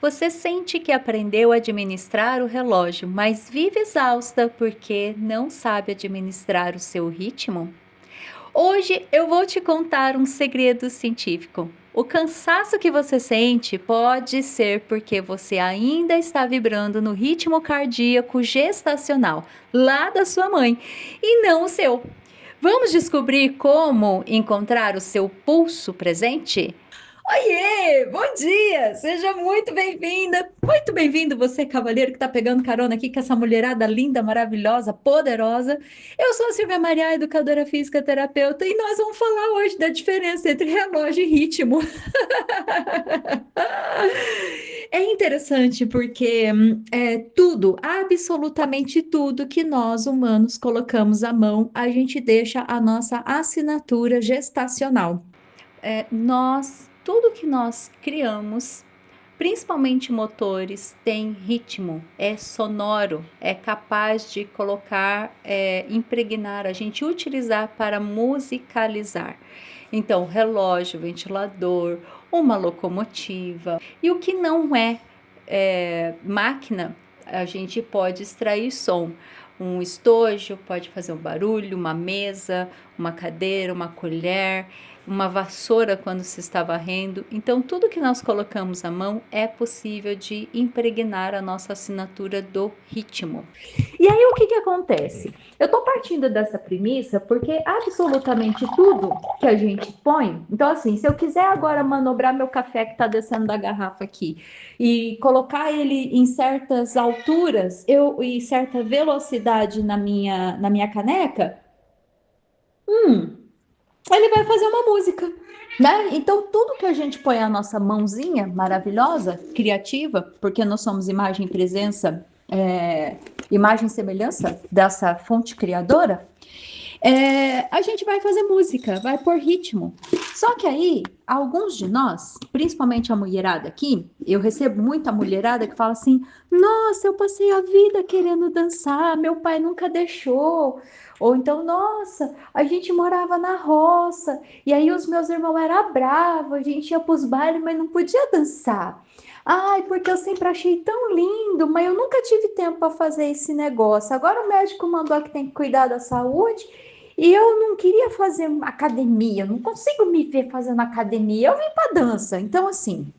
Você sente que aprendeu a administrar o relógio, mas vive exausta porque não sabe administrar o seu ritmo? Hoje eu vou te contar um segredo científico. O cansaço que você sente pode ser porque você ainda está vibrando no ritmo cardíaco gestacional, lá da sua mãe, e não o seu. Vamos descobrir como encontrar o seu pulso presente? Oiê, bom dia! Seja muito bem-vinda, muito bem-vindo você, cavaleiro, que está pegando carona aqui com essa mulherada linda, maravilhosa, poderosa. Eu sou a Silvia Maria, educadora física terapeuta, e nós vamos falar hoje da diferença entre relógio e ritmo. É interessante porque tudo, absolutamente tudo que nós humanos colocamos à mão, a gente deixa a nossa assinatura gestacional. Tudo que nós criamos, principalmente motores, tem ritmo, é sonoro, é capaz de colocar, impregnar, a gente utilizar para musicalizar. Então, relógio, ventilador, uma locomotiva. E o que não é máquina, a gente pode extrair som. Um estojo pode fazer um barulho, uma mesa, uma cadeira, uma colher, uma vassoura quando se está varrendo. Então, tudo que nós colocamos à mão é possível de impregnar a nossa assinatura do ritmo. E aí, o que que acontece? Eu estou partindo dessa premissa porque absolutamente tudo que a gente põe. Então, assim, se eu quiser agora manobrar meu café que está descendo da garrafa aqui e colocar ele em certas alturas e certa velocidade na minha caneca, ele vai fazer uma música, né? Então, tudo que a gente põe a nossa mãozinha maravilhosa, criativa, porque nós somos imagem e presença, imagem e semelhança dessa fonte criadora, a gente vai fazer música, vai pôr ritmo. Só que aí, alguns de nós, principalmente a mulherada aqui, eu recebo muita mulherada que fala assim: nossa, eu passei a vida querendo dançar, meu pai nunca deixou. Ou então, nossa, a gente morava na roça, e aí os meus irmãos eram bravos, a gente ia para os bailes, mas não podia dançar. Ai, porque eu sempre achei tão lindo, mas eu nunca tive tempo para fazer esse negócio. Agora o médico mandou que tem que cuidar da saúde e eu não queria fazer academia, não consigo me ver fazendo academia. Eu vim para dança. Então, assim,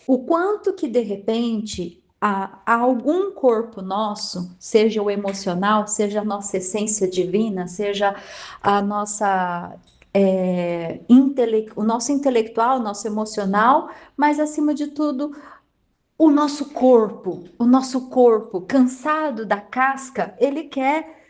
o quanto que de repente há algum corpo nosso, seja o emocional, seja a nossa essência divina, seja a nossa o nosso intelectual, o nosso emocional, mas acima de tudo o nosso corpo cansado da casca, ele quer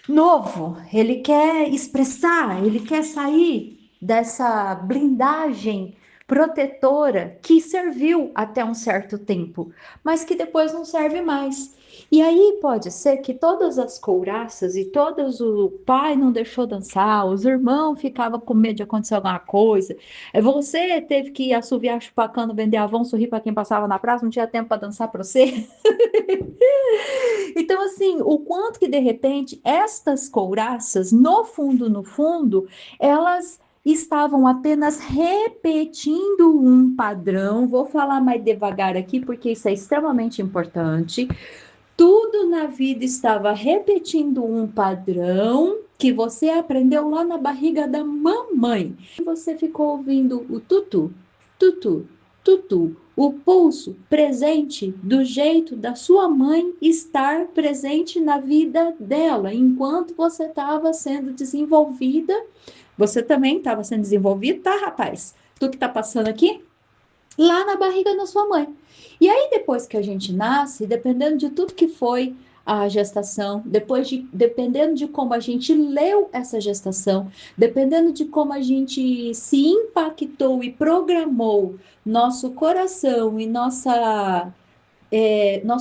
novo, ele quer expressar, ele quer sair dessa blindagem protetora que serviu até um certo tempo, mas que depois não serve mais. E aí pode ser que todas as couraças e todos o pai não deixou dançar, os irmãos ficavam com medo de acontecer alguma coisa, você teve que assoviar chupacando, vender avão, sorrir para quem passava na praça, não tinha tempo para dançar para você. Então, assim, o quanto que de repente estas couraças, no fundo, elas estavam apenas repetindo um padrão. Vou falar mais devagar aqui, porque isso é extremamente importante. Tudo na vida estava repetindo um padrão que você aprendeu lá na barriga da mamãe. E você ficou ouvindo o tutu, tutu, tutu, o pulso presente do jeito da sua mãe estar presente na vida dela, enquanto você estava sendo desenvolvida. Você também estava sendo desenvolvido, tá, rapaz? Tu que tá passando aqui? Lá na barriga da sua mãe. E aí, depois que a gente nasce, dependendo de tudo que foi a gestação, dependendo de como a gente leu essa gestação, dependendo de como a gente se impactou e programou nosso coração e nosso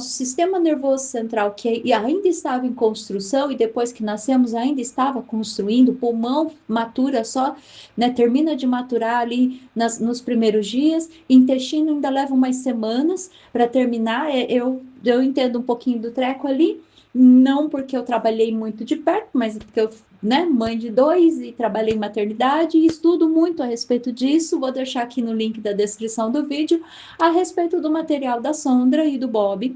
sistema nervoso central, que ainda estava em construção e depois que nascemos ainda estava construindo, o pulmão matura só, né, termina de maturar ali nos primeiros dias, intestino ainda leva umas semanas para terminar, eu entendo um pouquinho do treco ali, não porque eu trabalhei muito de perto, mas porque eu, né, mãe de dois e trabalhei em maternidade e estudo muito a respeito disso. Vou deixar aqui no link da descrição do vídeo a respeito do material da Sondra e do Bob.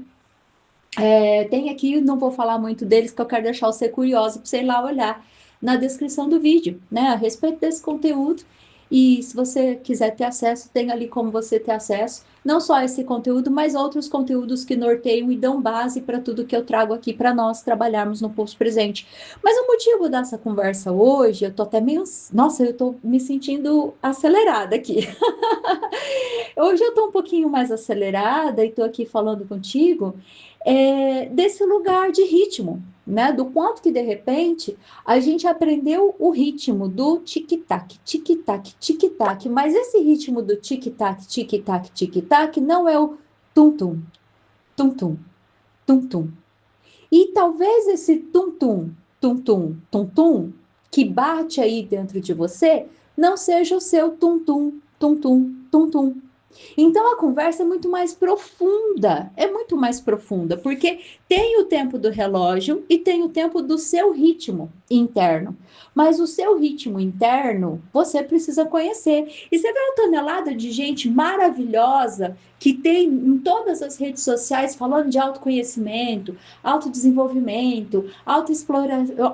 Tem aqui, não vou falar muito deles, que eu quero deixar você curioso para você ir lá olhar na descrição do vídeo, né, a respeito desse conteúdo. E se você quiser ter acesso, tem ali como você ter acesso, não só a esse conteúdo, mas outros conteúdos que norteiam e dão base para tudo que eu trago aqui para nós trabalharmos no Pulso Presente. Mas o motivo dessa conversa hoje, eu tô até meio. Nossa, eu tô me sentindo acelerada aqui. Hoje eu estou um pouquinho mais acelerada e estou aqui falando contigo desse lugar de ritmo, né? Do quanto que de repente a gente aprendeu o ritmo do tic-tac, tic-tac, tic-tac, mas esse ritmo do tic-tac, tic-tac, tic-tac não é o tum-tum, tum-tum, tum-tum. E talvez esse tum-tum, tum-tum, tum-tum que bate aí dentro de você não seja o seu tum-tum, tum-tum, tum-tum. Então a conversa é muito mais profunda, porque tem o tempo do relógio e tem o tempo do seu ritmo interno. Mas o seu ritmo interno você precisa conhecer. E você vê uma tonelada de gente maravilhosa que tem em todas as redes sociais falando de autoconhecimento, autodesenvolvimento,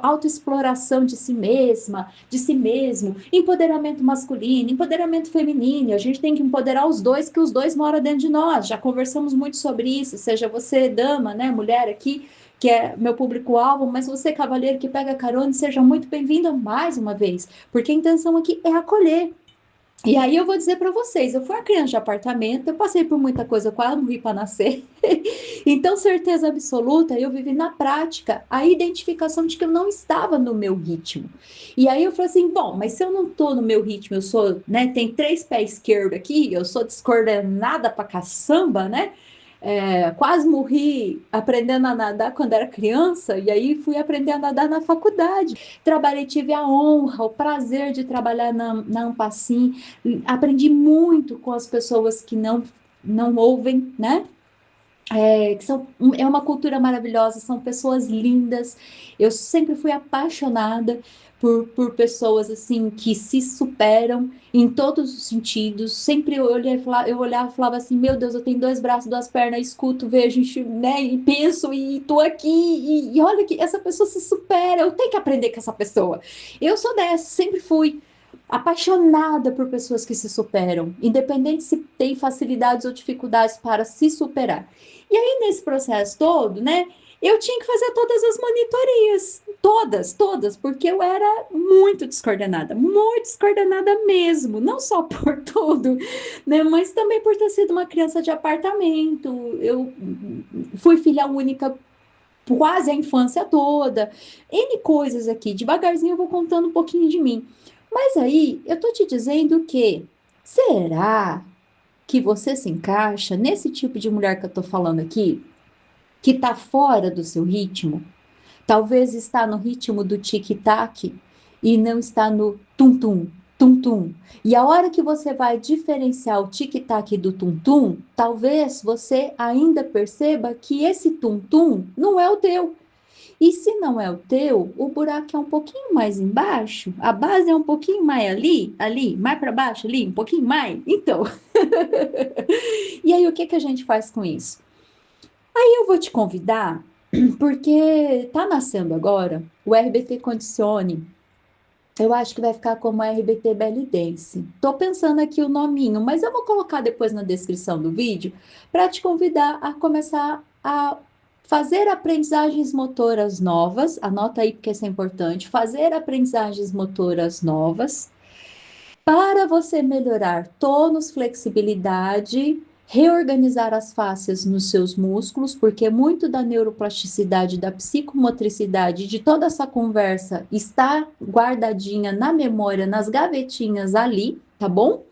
autoexploração de si mesma, de si mesmo, empoderamento masculino, empoderamento feminino. A gente tem que empoderar os dois, que os dois moram dentro de nós. Já conversamos muito sobre isso, seja você dama, né, mulher aqui, que é meu público-alvo, mas você, cavaleiro, que pega carona, seja muito bem-vindo mais uma vez, porque a intenção aqui é acolher. E aí eu vou dizer para vocês, eu fui uma criança de apartamento, eu passei por muita coisa, quase morri para nascer. Então, certeza absoluta, eu vivi na prática a identificação de que eu não estava no meu ritmo. E aí eu falei assim, bom, mas se eu não estou no meu ritmo, eu sou, né, tem 3 pés esquerdos aqui, eu sou descoordenada pra caçamba, né? Quase morri aprendendo a nadar quando era criança, e aí fui aprender a nadar na faculdade. Trabalhei, tive a honra, o prazer de trabalhar na Ampacim, aprendi muito com as pessoas que não ouvem, né? É uma cultura maravilhosa, são pessoas lindas. Eu sempre fui apaixonada por pessoas assim que se superam em todos os sentidos. Sempre eu olhava e falava assim: Meu Deus, eu tenho 2 braços, 2 pernas, escuto, vejo, né, e penso, e tô aqui. E olha que essa pessoa se supera. Eu tenho que aprender com essa pessoa. Eu sou dessa, sempre fui apaixonada por pessoas que se superam, independente se tem facilidades ou dificuldades para se superar. E aí, nesse processo todo, né, eu tinha que fazer todas as monitorias, todas, porque eu era muito descoordenada mesmo, não só por tudo, né, mas também por ter sido uma criança de apartamento. Eu fui filha única quase a infância toda, N coisas aqui. Devagarzinho eu vou contando um pouquinho de mim. Mas aí, eu tô te dizendo que será que você se encaixa nesse tipo de mulher que eu tô falando aqui, que tá fora do seu ritmo? Talvez está no ritmo do tic-tac e não está no tum-tum, tum-tum. E a hora que você vai diferenciar o tic-tac do tum-tum, talvez você ainda perceba que esse tum-tum não é o teu. E se não é o teu, o buraco é um pouquinho mais embaixo, a base é um pouquinho mais ali, mais para baixo ali, um pouquinho mais. Então, e aí o que que a gente faz com isso? Aí eu vou te convidar, porque tá nascendo agora o RBT Condicione. Eu acho que vai ficar como RBT Belly Dance. Tô pensando aqui o nominho, mas eu vou colocar depois na descrição do vídeo para te convidar a começar a fazer aprendizagens motoras novas. Anota aí porque isso é importante. Fazer aprendizagens motoras novas para você melhorar tônus, flexibilidade, reorganizar as fáscias nos seus músculos, porque muito da neuroplasticidade, da psicomotricidade, de toda essa conversa está guardadinha na memória, nas gavetinhas ali, tá bom?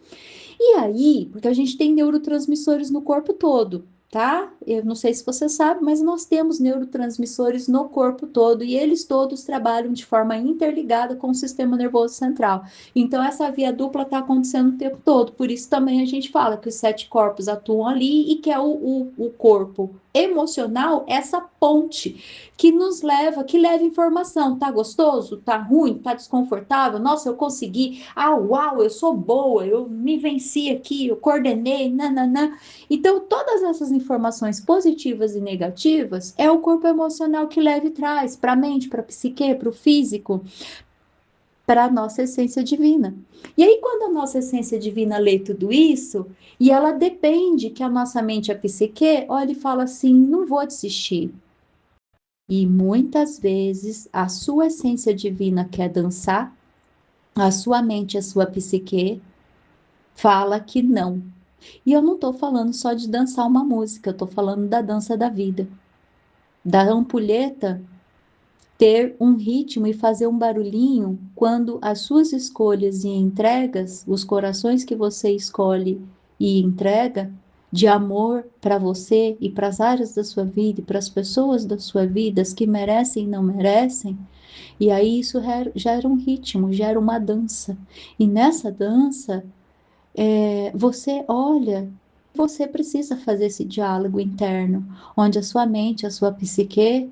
E aí, porque a gente tem neurotransmissores no corpo todo. tá? Eu não sei se você sabe, mas nós temos neurotransmissores no corpo todo e eles todos trabalham de forma interligada com o sistema nervoso central. Então, essa via dupla está acontecendo o tempo todo. Por isso também a gente fala que os sete corpos atuam ali e que é o corpo emocional, essa ponte que nos leva, que leva informação. Tá gostoso? Tá ruim? Tá desconfortável? Nossa, eu consegui. Ah, uau, eu sou boa, eu me venci aqui, eu coordenei, nananã. Então, todas essas informações positivas e negativas é o corpo emocional que leva e traz para a mente, para a psique, para o físico, para a nossa essência divina. E aí, quando a nossa essência divina lê tudo isso, e ela depende que a nossa mente, a psique, olha e fala assim: não vou desistir. E muitas vezes a sua essência divina quer dançar, a sua mente, a sua psique fala que não. E eu não estou falando só de dançar uma música, eu estou falando da dança da vida, da ampulheta ter um ritmo e fazer um barulhinho quando as suas escolhas e entregas, os corações que você escolhe e entrega, de amor para você e para as áreas da sua vida e para as pessoas da sua vida, as que merecem e não merecem, e aí isso gera um ritmo, gera uma dança. E nessa dança, você olha, você precisa fazer esse diálogo interno, onde a sua mente, a sua psique,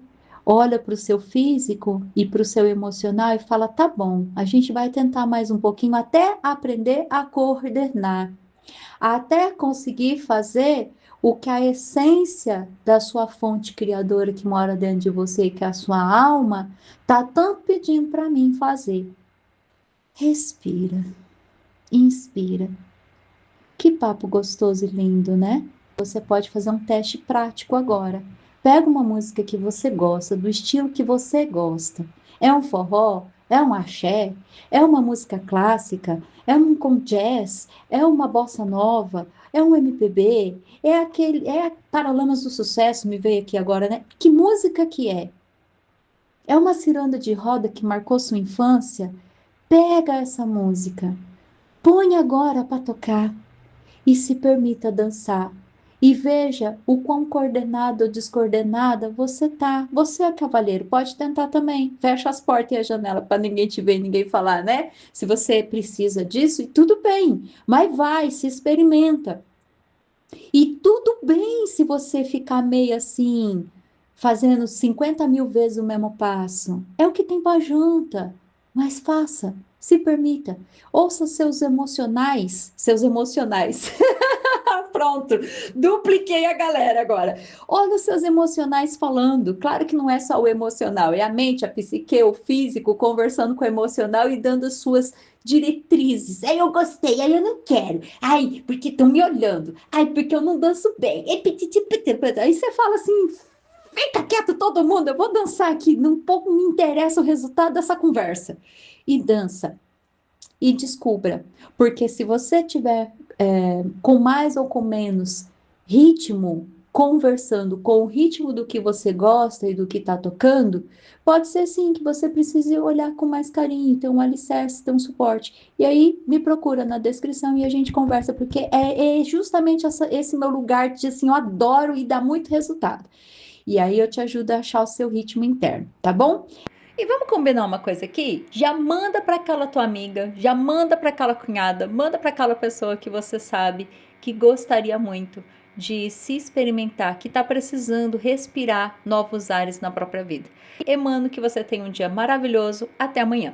olha para o seu físico e para o seu emocional e fala: tá bom, a gente vai tentar mais um pouquinho até aprender a coordenar, até conseguir fazer o que a essência da sua fonte criadora que mora dentro de você, que é a sua alma, tá tanto pedindo para mim fazer. Respira, inspira. Que papo gostoso e lindo, né? Você pode fazer um teste prático agora. Pega uma música que você gosta, do estilo que você gosta. É um forró? É um axé? É uma música clássica? É um com jazz? É uma bossa nova? É um MPB? É aquele, é Paralamas do Sucesso, me veio aqui agora, né? Que música que é? É uma ciranda de roda que marcou sua infância? Pega essa música, põe agora para tocar e se permita dançar. E veja o quão coordenado ou descoordenada você tá. Você é cavaleiro, pode tentar também. Fecha as portas e a janela para ninguém te ver, ninguém falar, né? Se você precisa disso, e tudo bem, mas vai, se experimenta. E tudo bem se você ficar meio assim, fazendo 50 mil vezes o mesmo passo. É o que tem para janta, mas faça, se permita. Ouça seus emocionais, seus emocionais. Pronto, dupliquei a galera agora. Olha os seus emocionais falando. Claro que não é só o emocional, é a mente, a psique, o físico conversando com o emocional e dando as suas diretrizes. Aí eu gostei, aí eu não quero. Ai, porque estão me olhando. Ai, porque eu não danço bem. Aí você fala assim: fica quieto todo mundo, eu vou dançar aqui. Um pouco me interessa o resultado dessa conversa. E dança e descubra, porque se você tiver com mais ou com menos ritmo, conversando com o ritmo do que você gosta e do que está tocando, pode ser sim que você precise olhar com mais carinho, ter um alicerce, ter um suporte. E aí me procura na descrição e a gente conversa, porque é justamente esse meu lugar de assim, eu adoro e dá muito resultado. E aí eu te ajudo a achar o seu ritmo interno, tá bom? E vamos combinar uma coisa aqui? Já manda para aquela tua amiga, já manda para aquela cunhada, manda para aquela pessoa que você sabe que gostaria muito de se experimentar, que está precisando respirar novos ares na própria vida. Emano que você tenha um dia maravilhoso. Até amanhã.